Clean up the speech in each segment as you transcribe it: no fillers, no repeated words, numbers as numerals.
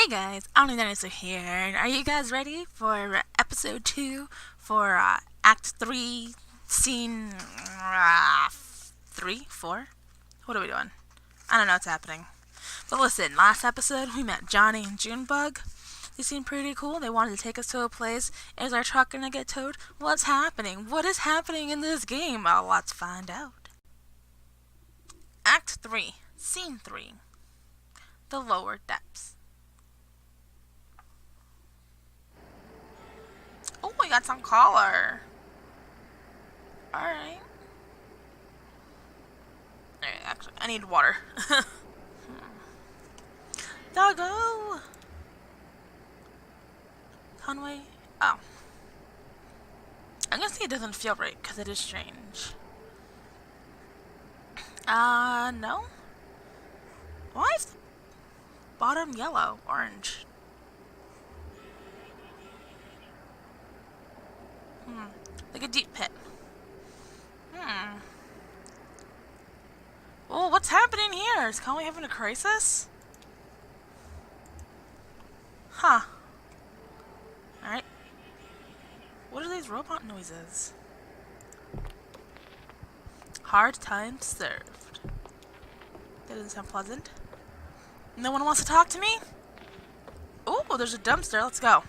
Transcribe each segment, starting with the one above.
Hey guys, Omni here, and are you guys ready for episode 2 for Act 3, Scene 3, 4? What are we doing? I don't know what's happening. But listen, last episode we met Johnny and Junebug. They seemed pretty cool. They wanted to take us to a place. Is our truck gonna get towed? What's happening? What is happening in this game? Well, let's find out. Act 3, Scene 3, The Lower Depths. Oh, we got some color. Alright. Alright, actually, I need water. Doggo! Conway? Oh. I'm gonna say it doesn't feel right, because it is strange. No? Why is the bottom yellow? Orange. Like a deep pit. Oh, what's happening here? Is Conway having a crisis? Huh. Alright. What are these robot noises? Hard time served. That doesn't sound pleasant. No one wants to talk to me? Oh, there's a dumpster. Let's go.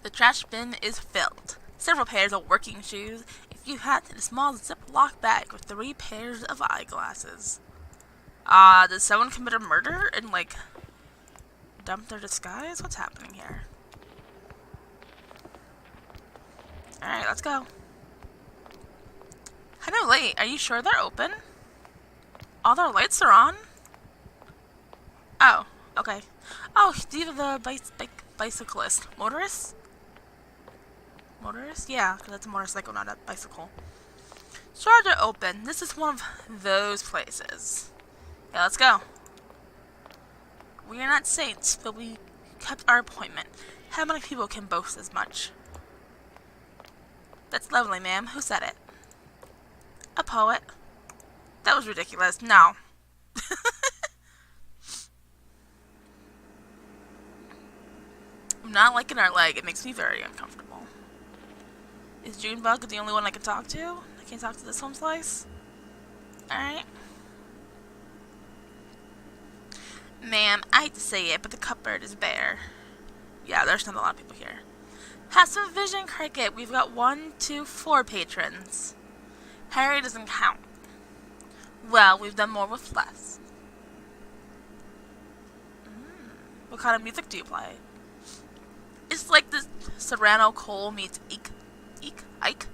The trash bin is filled. Several pairs of working shoes, a few hats, and a small Ziploc bag with 3 pairs of eyeglasses. Did someone commit a murder and, dump their disguise? What's happening here? Alright, let's go. I know, late. Are you sure they're open? All their lights are on? Oh, okay. Oh, these are the bicyclist. Motorist? Motorist? Yeah, because that's a motorcycle, not a bicycle. Sure, they're open. This is one of those places. Yeah, let's go. We are not saints, but we kept our appointment. How many people can boast as much? That's lovely, ma'am. Who said it? A poet. That was ridiculous. No. I'm not liking our leg. It makes me very uncomfortable. Is Junebug the only one I can talk to? I can't talk to this home slice? Alright. Ma'am, I hate to say it, but the cupboard is bare. Yeah, there's not a lot of people here. Have some vision, Cricket. We've got 1, 2, 4 patrons. Harry doesn't count. Well, we've done more with less. What kind of music do you play? It's like this Serrano Cole meets Ike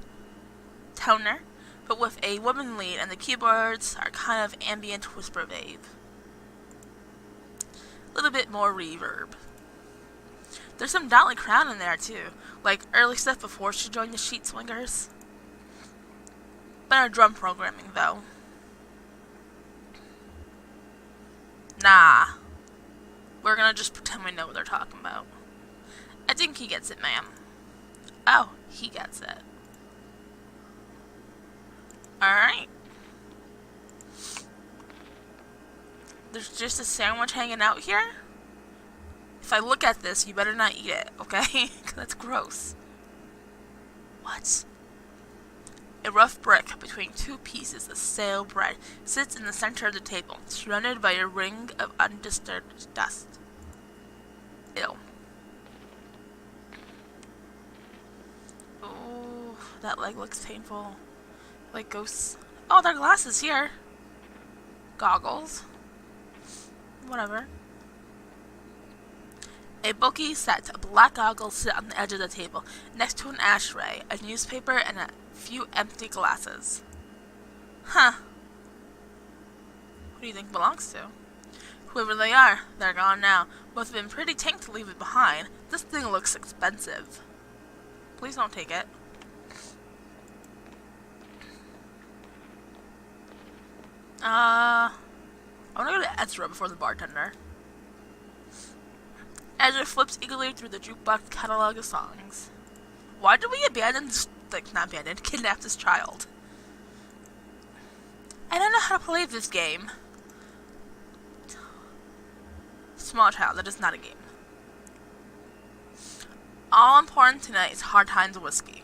Towner, but with a woman lead, and the keyboards are kind of ambient whisper wave. A little bit more reverb. There's some Dolly Crown in there too, like early stuff before she joined the Sheet Swingers. Better drum programming though. Nah. We're gonna just pretend we know what they're talking about. I think he gets it, ma'am. Oh, he gets it. Alright. There's just a sandwich hanging out here? If I look at this, you better not eat it, okay? That's gross. What? A rough brick between 2 pieces of stale bread sits in the center of the table, surrounded by a ring of undisturbed dust. Ew. Oh, that leg looks painful. Like ghosts. Oh, there are glasses here. Goggles. Whatever. A bulky set of black goggles sit on the edge of the table, next to an ashtray, a newspaper, and a few empty glasses. Huh. Who do you think it belongs to? Whoever they are, they're gone now. Must have been pretty tank to leave it behind. This thing looks expensive. Please don't take it. I want to go to Ezra before the bartender. Ezra flips eagerly through the jukebox catalog of songs. Why did we kidnap this child? I don't know how to play this game. small child. That is not a game. All important tonight is Hard Times whiskey.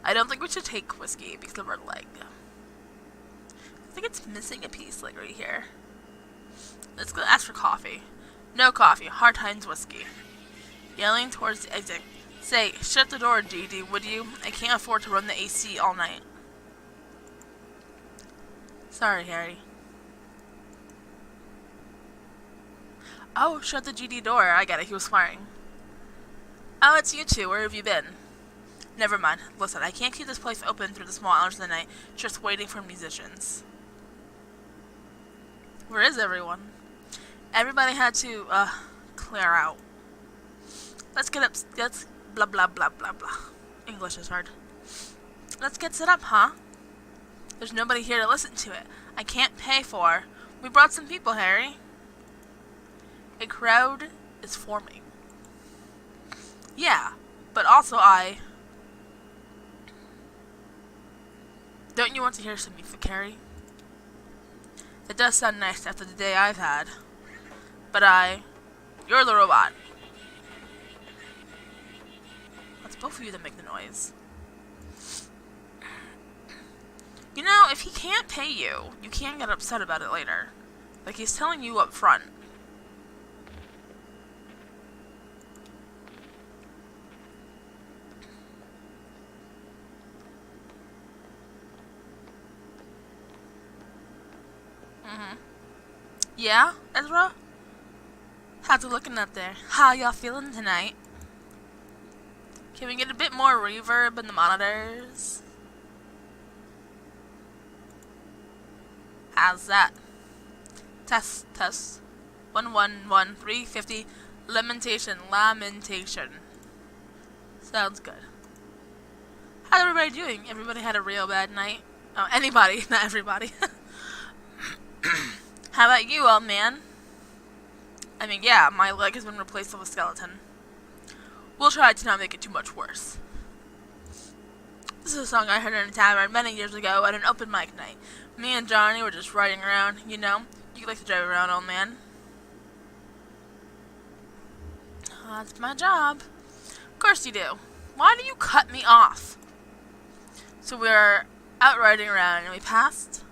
I don't think we should take whiskey because of our leg. I think it's missing a piece, like right here. Let's go ask for coffee. No coffee. Hard Times whiskey. Yelling towards the exit. Say, shut the door, Dee Dee, would you? I can't afford to run the AC all night. Sorry, Harry. Oh, shut the GD door. I get it. He was swearing. Oh, it's you two. Where have you been? Never mind. Listen, I can't keep this place open through the small hours of the night, just waiting for musicians. Where is everyone? Everybody had to, clear out. Let's get up. Let's blah blah blah blah blah. English is hard. Let's get set up, huh? There's nobody here to listen to it. I can't pay for. We brought some people, Harry. A crowd is forming. Yeah, but also Don't you want to hear some music, Harry? It does sound nice after the day I've had. But You're the robot. It's both of you that make the noise. You know, if he can't pay you, you can't get upset about it later. Like he's telling you up front. Yeah, Ezra? How's it looking up there? How y'all feeling tonight? Can we get a bit more reverb in the monitors? How's that? Test, test. 111 350. Lamentation. Sounds good. How's everybody doing? Everybody had a real bad night? Oh, anybody, not everybody. How about you, old man? I mean, yeah, my leg has been replaced with a skeleton. We'll try to not make it too much worse. This is a song I heard in a tavern many years ago at an open mic night. Me and Johnny were just riding around, you know. You like to drive around, old man. That's my job. Of course you do. Why do you cut me off? So we're out riding around and we passed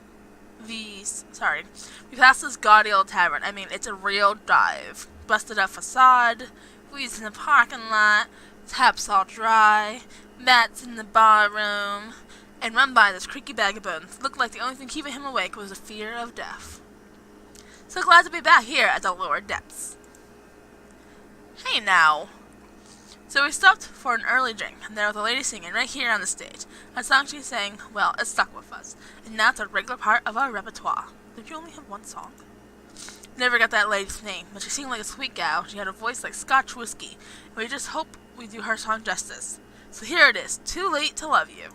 this gaudy old tavern. I mean, it's a real dive. Busted up facade, weeds in the parking lot, taps all dry, mats in the bar room, and run by this creaky bag of bones. Looked like the only thing keeping him awake was the fear of death. So glad to be back here at the lower depths. Hey now. So we stopped for an early drink, and there was a lady singing right here on the stage. A song she sang, well, it stuck with us, and now it's a regular part of our repertoire. Don't you only have one song? Never got that lady's name, but she seemed like a sweet gal. She had a voice like Scotch whiskey, and we just hope we do her song justice. So here it is, Too Late to Love You.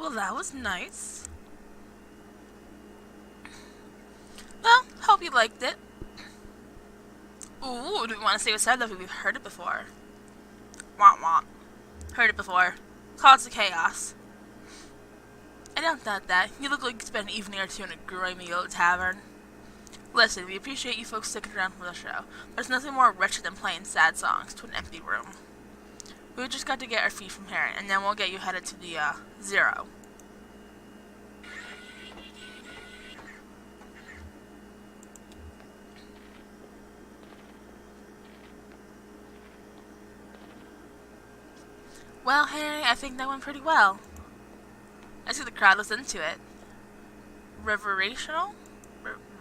Well, that was nice. Well, hope you liked it. Ooh, do we want to say what's said? We've heard it before. Womp womp. Heard it before. Cause of chaos. I don't doubt that. You look like you spent an evening or two in a grimy old tavern. Listen, we appreciate you folks sticking around for the show. There's nothing more wretched than playing sad songs to an empty room. We just got to get our fee from here, and then we'll get you headed to the, Zero. Well, Harry, I think that went pretty well. I see the crowd was into it. Reverential?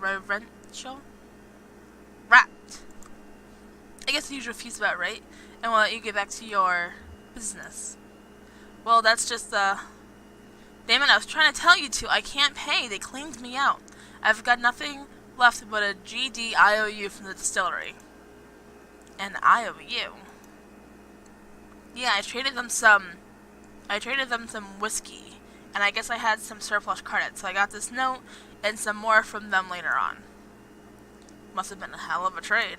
Reverential? Rapt. I guess the usual fee's about right, and we'll let you get back to your business. Well, that's just, Damn it, I was trying to tell you to. I can't pay. They cleaned me out. I've got nothing left but a GD IOU from the distillery. An IOU? Yeah, I traded them some whiskey, and I guess I had some surplus credits, so I got this note and some more from them later on. Must have been a hell of a trade.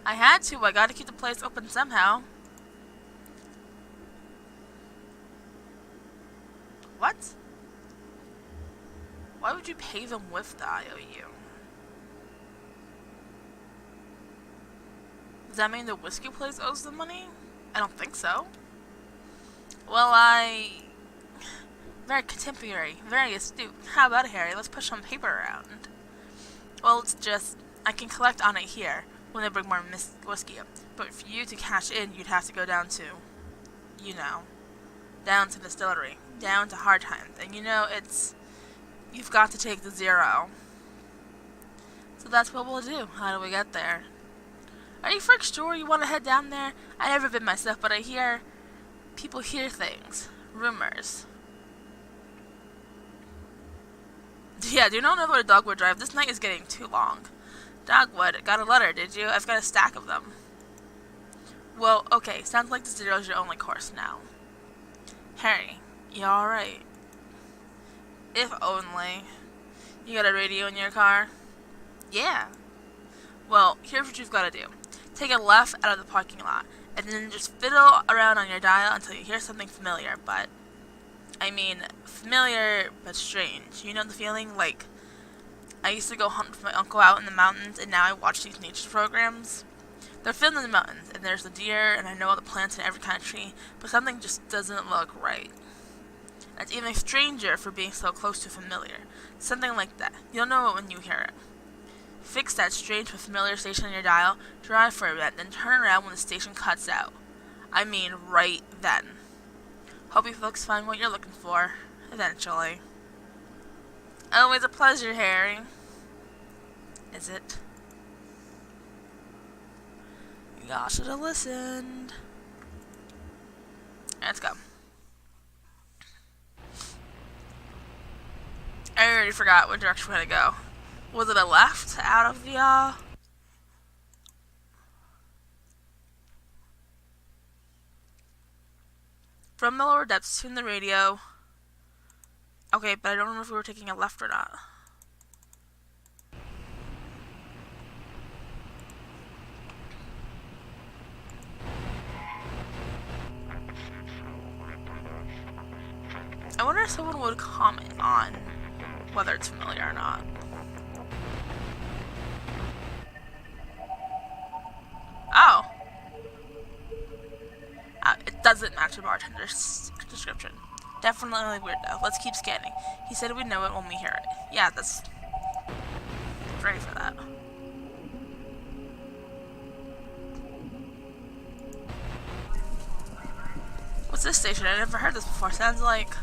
I had to. I got to keep the place open somehow. What? Why would you pay them with the IOU? Does that mean the whiskey place owes them money? I don't think so. Well, very contemporary, very astute. How about it, Harry? Let's push some paper around. Well, it's just, I can collect on it here when they bring more whiskey up. But for you to cash in, you'd have to go down to, you know, down to the distillery, down to hard times. And you know, you've got to take the Zero. So that's what we'll do. How do we get there? Are you for sure you want to head down there? I've never been myself, but people hear things. Rumors. Yeah, do you not know what a Dogwood Drive? This night is getting too long. Dogwood, got a letter, did you? I've got a stack of them. Well, okay, sounds like the Zero's your only course now. Harry, you alright? If only. You got a radio in your car? Yeah. Well, here's what you've got to do. Take a left out of the parking lot, and then just fiddle around on your dial until you hear something familiar, familiar but strange. You know the feeling? Like, I used to go hunt with my uncle out in the mountains, and now I watch these nature programs. They're filmed in the mountains, and there's the deer, and I know all the plants in every kind of tree, but something just doesn't look right. And it's even stranger for being so close to familiar. Something like that. You'll know it when you hear it. Fix that strange but familiar station on your dial, drive for a bit, then turn around when the station cuts out. I mean, right then. Hope you folks find what you're looking for, eventually. Always a pleasure, Harry. Is it? Y'all should have listened. Let's go. I already forgot what direction we're gonna go. Was it a left out of the, From the lower depths, tune the radio. Okay, but I don't remember if we were taking a left or not. I wonder if someone would comment on whether it's familiar or not. Oh. It doesn't match the bartender's description. Definitely weird though. Let's keep scanning. He said we'd know it when we hear it. Yeah, that's ready for that. What's this station? I never heard this before. Sounds like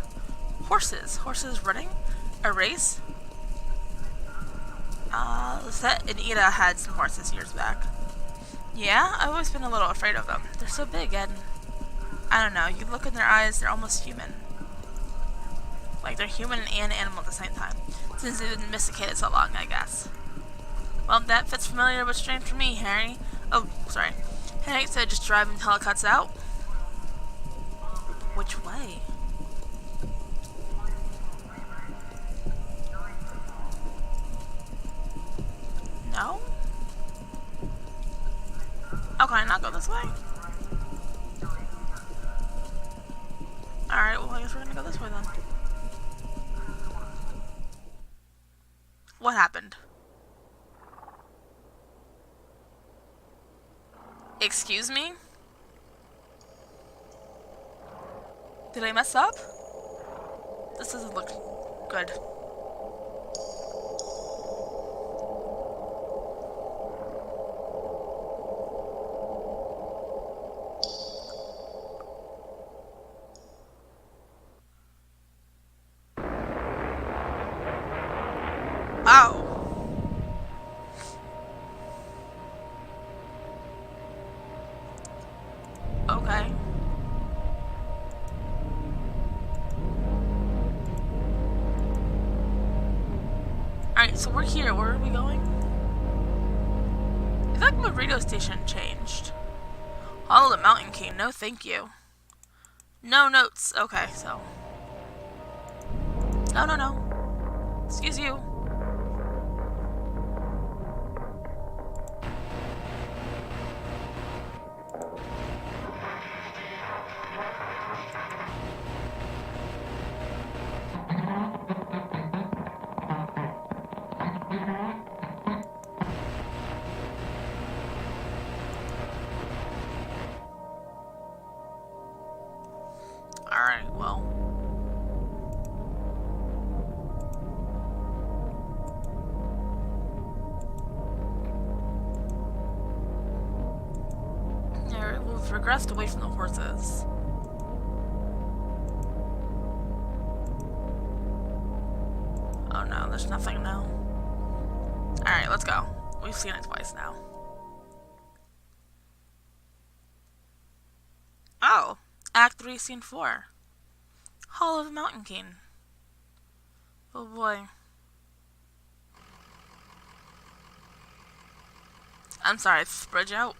horses. Horses running? A race? Anita had some horses years back. Yeah, I've always been a little afraid of them. They're so big and, I don't know, you look in their eyes, they're almost human. Like they're human and animal at the same time. Since they've been domesticated so long, I guess. Well, that fits familiar but strange for me, Harry. Oh, sorry. Harry said just drive until it cuts out. Which way? not go this way? Alright, well I guess we're gonna go this way then. What happened? Excuse me? Did I mess up? This doesn't look good. Oh. Okay. Alright, so we're here. Where are we going? I feel like the radio station changed. Follow the Mountain King. No, thank you. No notes. Okay, so. No, no, no. Excuse you. Alright, well. Yeah, we've regressed away from the horses. Oh no, there's nothing now. Alright, let's go. We've seen it twice now. Oh! Act 3, Scene 4. Hall of the Mountain King. Oh boy. I'm sorry, is this bridge out?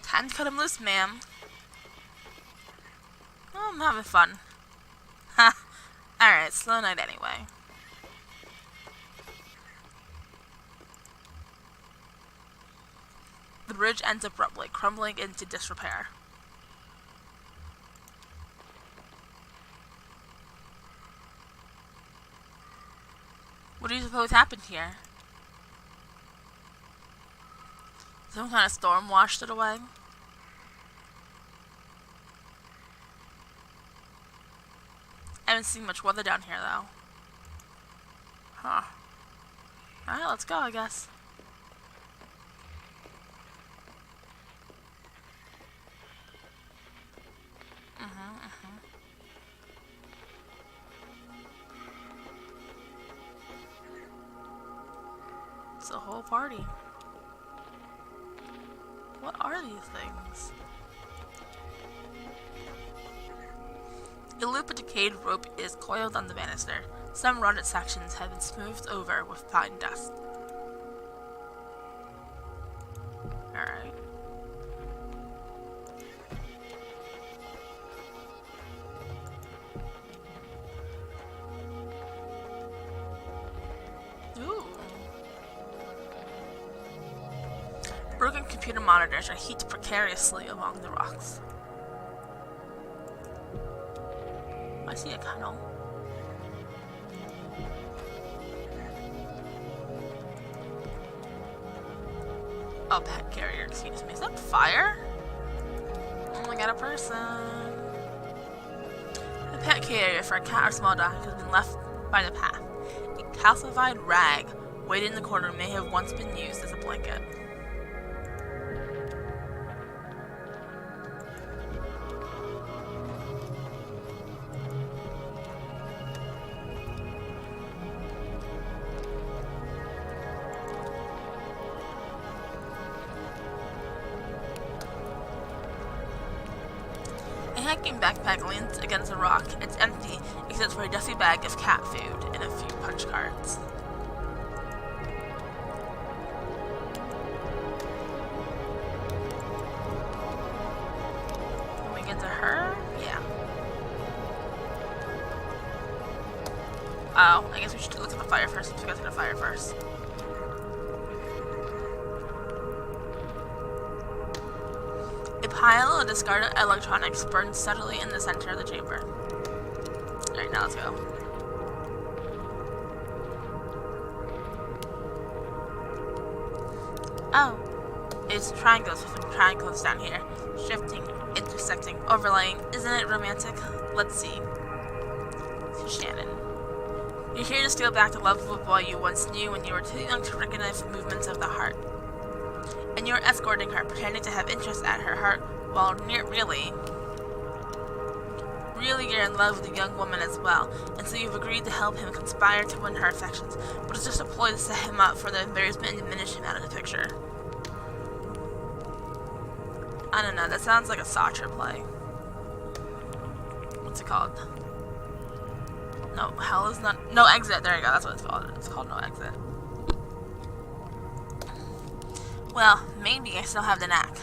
Time to cut him loose, ma'am. Oh, I'm having fun. Ha! Alright, slow night anyway. The bridge ends abruptly, crumbling into disrepair. What do you suppose happened here? Some kind of storm washed it away? I haven't seen much weather down here, though. Huh. Alright, let's go, I guess. It's a whole party. What are these things? A loop of decayed rope is coiled on the banister. Some rotted sections have been smoothed over with fine dust. Alright. Ooh. Broken computer monitors are heaped precariously along the rocks. I see a kennel. Oh, pet carrier, excuse me. Is that fire? Oh, I got a person. A pet carrier for a cat or small dog has been left by the path. A calcified rag weighted in the corner may have once been used as a blanket. A hiking backpack leans against a rock. It's empty, except for a dusty bag of cat food and a few punch cards. Can we get to her? Yeah. Oh, I guess we should look at the fire first since we got to the fire first. pile of discarded electronics burned steadily in the center of the chamber. Alright, now let's go. Oh. It's triangles within triangles down here. Shifting, intersecting, overlaying. Isn't it romantic? Let's see. To Shannon. You're here to steal back the love of a boy you once knew when you were too young to recognize the movements of the heart. And you're escorting her, pretending to have interest at her heart, while really you're in love with the young woman as well, and so you've agreed to help him conspire to win her affections, but it's just a ploy to set him up for the embarrassment and diminish him out of the picture. I don't know, that sounds like a Sartre play. What's it called? No, hell is not... No Exit, there you go, that's what it's called. It's called No Exit. Well, maybe I still have the knack.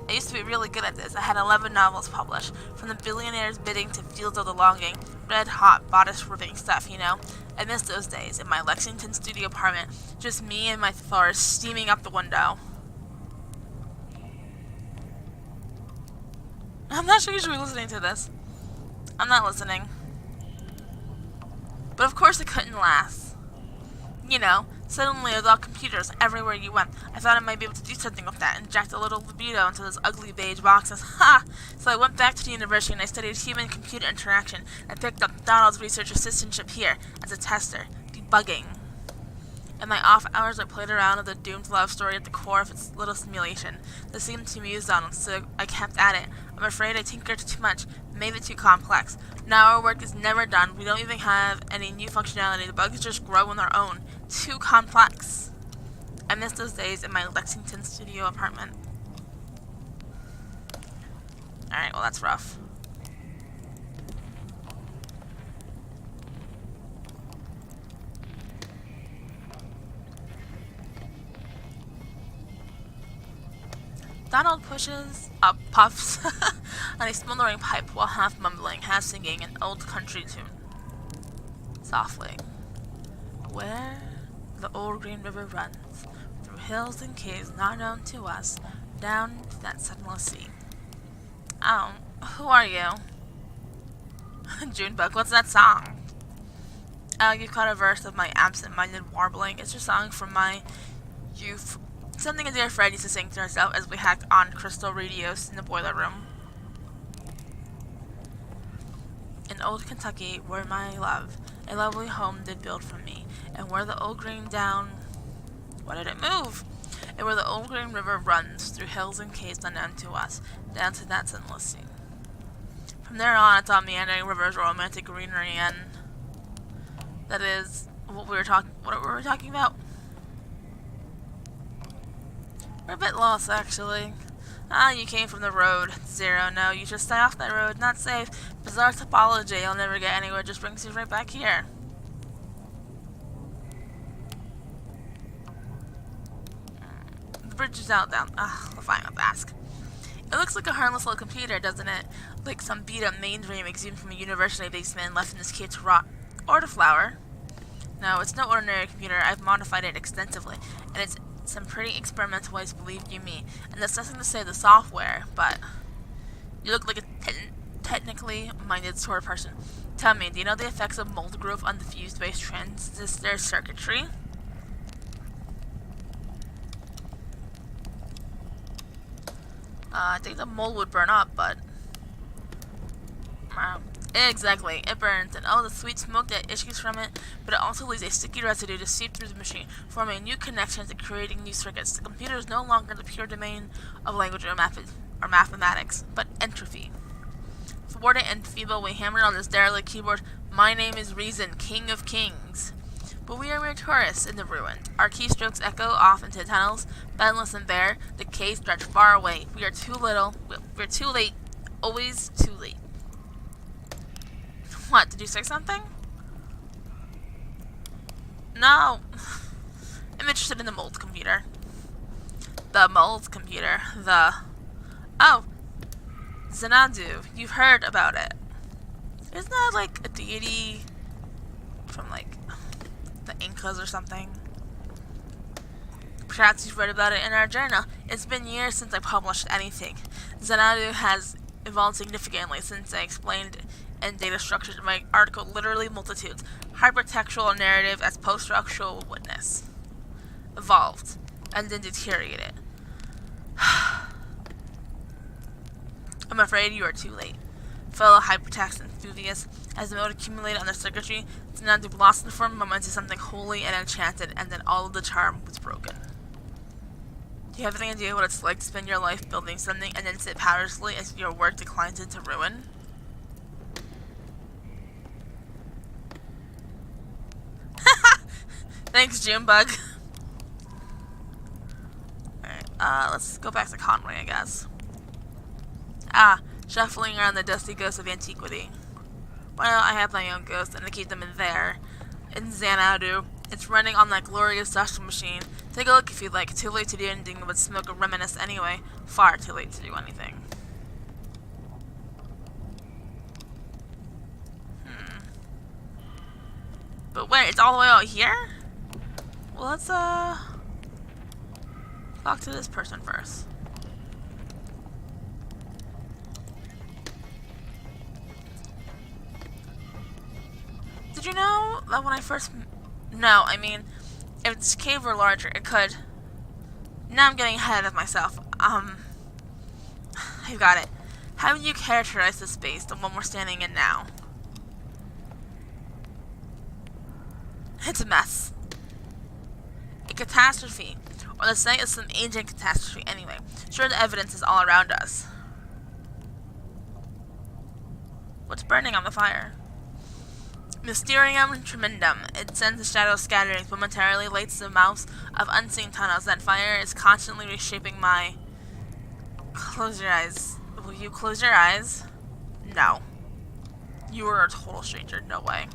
I used to be really good at this. I had 11 novels published, from the billionaires bidding to Fields of the Longing, red-hot, bodice-ripping stuff, you know? I miss those days, in my Lexington studio apartment, just me and my Thor steaming up the window. I'm not sure you should be listening to this. I'm not listening. But of course it couldn't last. You know, suddenly with all computers everywhere you went, I thought I might be able to do something with that, inject a little libido into those ugly beige boxes. Ha! So I went back to the university and I studied human-computer interaction. I picked up Donald's research assistantship here as a tester, debugging. In my off hours, I played around with the doomed love story at the core of its little simulation. This seemed to amuse Donald, so I kept at it. I'm afraid I tinkered too much, made it too complex. Now our work is never done. We don't even have any new functionality. The bugs just grow on their own. Too complex. I miss those days in my Lexington studio apartment. Alright, well that's rough. Donald puffs on a smoldering pipe while half mumbling, half singing an old country tune. Softly. Where the old green river runs, through hills and caves not known to us, down to that sunless sea. Oh, who are you? Junebug, what's that song? Oh, you caught a verse of my absent-minded warbling. It's your song from my youth. Something a dear friend used to sing to herself as we hacked on crystal radios in the boiler room. In old Kentucky, where my love, a lovely home did build for me, and where the old green down... Why did it move? And where the old green river runs through hills and caves unknown to us, down to that sunless sea. From there on, it's all meandering rivers, romantic greenery, and... That is what we were talking about. We're a bit lost, actually. Ah, you came from the road. Zero, no, you should stay off that road. Not safe. Bizarre topology. You'll never get anywhere. Just brings you right back here. The bridge is out down. We'll find out, ask. It looks like a harmless little computer, doesn't it? Like some beat-up mainframe exhumed from a university basement left in this cave to rot. Or to flower. No, it's no ordinary computer. I've modified it extensively, and it's some pretty experimental ways, believe you me. And that's nothing to say the software, but you look like a technically minded sort of person. Tell me, do you know the effects of mold growth on the fused-based transistor circuitry? I think the mold would burn up, but... Exactly, it burns, and all the sweet smoke that issues from it, but it also leaves a sticky residue to seep through the machine, forming new connections and creating new circuits. The computer is no longer the pure domain of language or mathematics, but entropy. Thwarted and feeble, we hammered on this derelict keyboard, "My name is Reason, King of Kings." But we are mere tourists in the ruin. Our keystrokes echo off into tunnels, boundless and bare. The caves stretch far away. We are too little. We're too late. Always too late. What, did you say something? No. I'm interested in the mold computer. The mold computer. Oh. Xanadu. You've heard about it. Isn't that like a deity from like the Incas or something? Perhaps you've read about it in our journal. It's been years since I published anything. Xanadu has evolved significantly since I explained and data structured in my article Literally Multitudes, Hypertextual Narrative as Post-Structural Witness. Evolved, and then deteriorated. I'm afraid you are too late. Fellow hypertext enthusiasts, as the mode accumulated on their circuitry, Xanadu blossomed for a moment into something holy and enchanted, and then all of the charm was broken. Do you have any idea what it's like to spend your life building something and then sit powerlessly as your work declines into ruin? Thanks, Junebug. Alright, let's go back to Conway, I guess. Shuffling around the dusty ghosts of antiquity. Well, I have my own ghost, and I keep them in there. In Xanadu. It's running on that glorious dusting machine. Take a look if you'd like. Too late to do anything but smoke or reminisce anyway. Far too late to do anything. But wait, it's all the way out here? Well, let's, talk to this person first. Did you know that when I first... No, I mean, if this cave were larger, it could... Now I'm getting ahead of myself. I've got it. How would you characterize this space, the one we're standing in now? It's a mess. A catastrophe. Or the site of some ancient catastrophe anyway. Sure, the evidence is all around us. What's burning on the fire? Mysterium tremendum. It sends the shadows scattering, momentarily lights the mouths of unseen tunnels. That fire is constantly reshaping my... Close your eyes. Will you close your eyes? No. You are a total stranger. No way.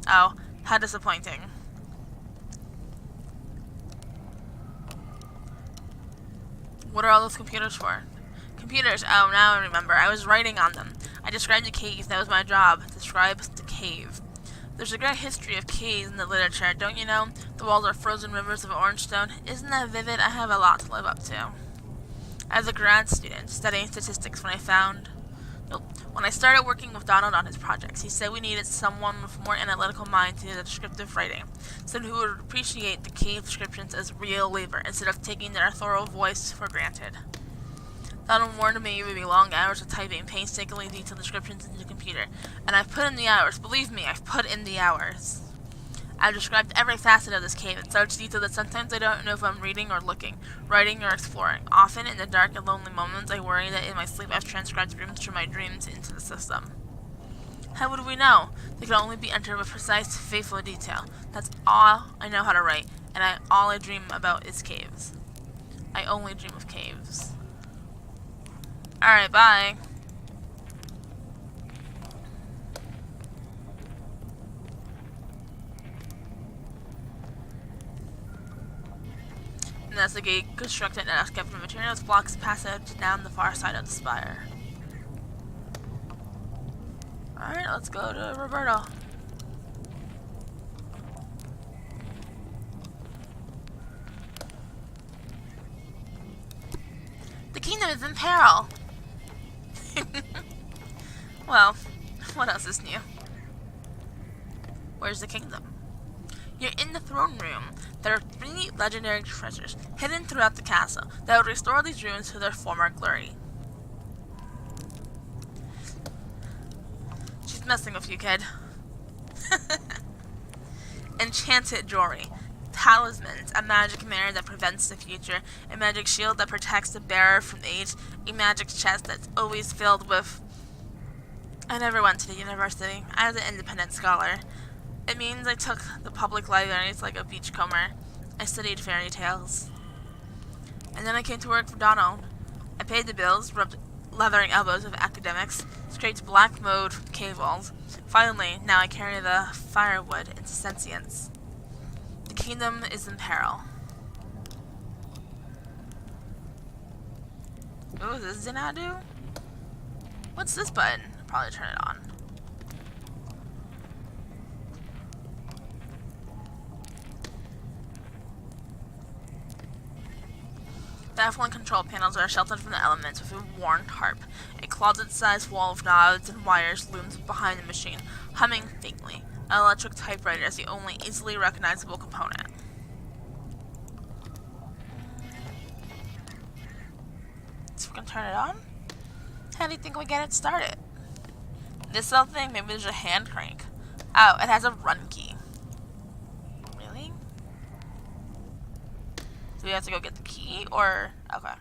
Oh, how disappointing. What are all those computers for? Computers. Oh, now I remember. I was writing on them. I described the cave. That was my job. Describe the cave. There's a great history of caves in the literature, don't you know? The walls are frozen rivers of orange stone. Isn't that vivid? I have a lot to live up to. As a grad student, studying statistics when I started working with Donald on his projects, he said we needed someone with more analytical mind to do the descriptive writing. Someone who would appreciate the cave descriptions as real labor, instead of taking their thorough voice for granted. Donald warned me it would be long hours of typing painstakingly detailed descriptions into the computer, and I've put in the hours. Believe me, I've put in the hours. I've described every facet of this cave in such detail that sometimes I don't know if I'm reading or looking, writing or exploring. Often, in the dark and lonely moments, I worry that in my sleep I've transcribed rooms from my dreams into the system. How would we know? They could only be entered with precise, faithful detail. That's all I know how to write, and all I dream about is caves. I only dream of caves. Alright, bye. Investigate, construct and excavate from materials, blocks passage down the far side of the spire. Alright, let's go to Roberto. The kingdom is in peril! Well, what else is new? Where's the kingdom? You're in the throne room. There are 3 legendary treasures hidden throughout the castle that will restore these ruins to their former glory. She's messing with you, kid. Enchanted jewelry. Talismans, a magic mirror that prevents the future, a magic shield that protects the bearer from age, a magic chest that's always filled with... I never went to the university. I was an independent scholar. It means I took the public libraries like a beachcomber. I studied fairy tales. And then I came to work for Donald. I paid the bills, rubbed leathering elbows with academics, scraped black mode from cave walls. Finally, now I carry the firewood into sentience. The kingdom is in peril. Ooh, is this Xanadu? What's this button? I'll probably turn it on. Baffling control panels are sheltered from the elements with a worn tarp. A closet-sized wall of knobs and wires looms behind the machine, humming faintly. An electric typewriter is the only easily recognizable component. So we can turn it on? How do you think we get it started? This little thing, maybe there's a hand crank. Oh, it has a run key. Really? Do we have to go get the key, or... Okay.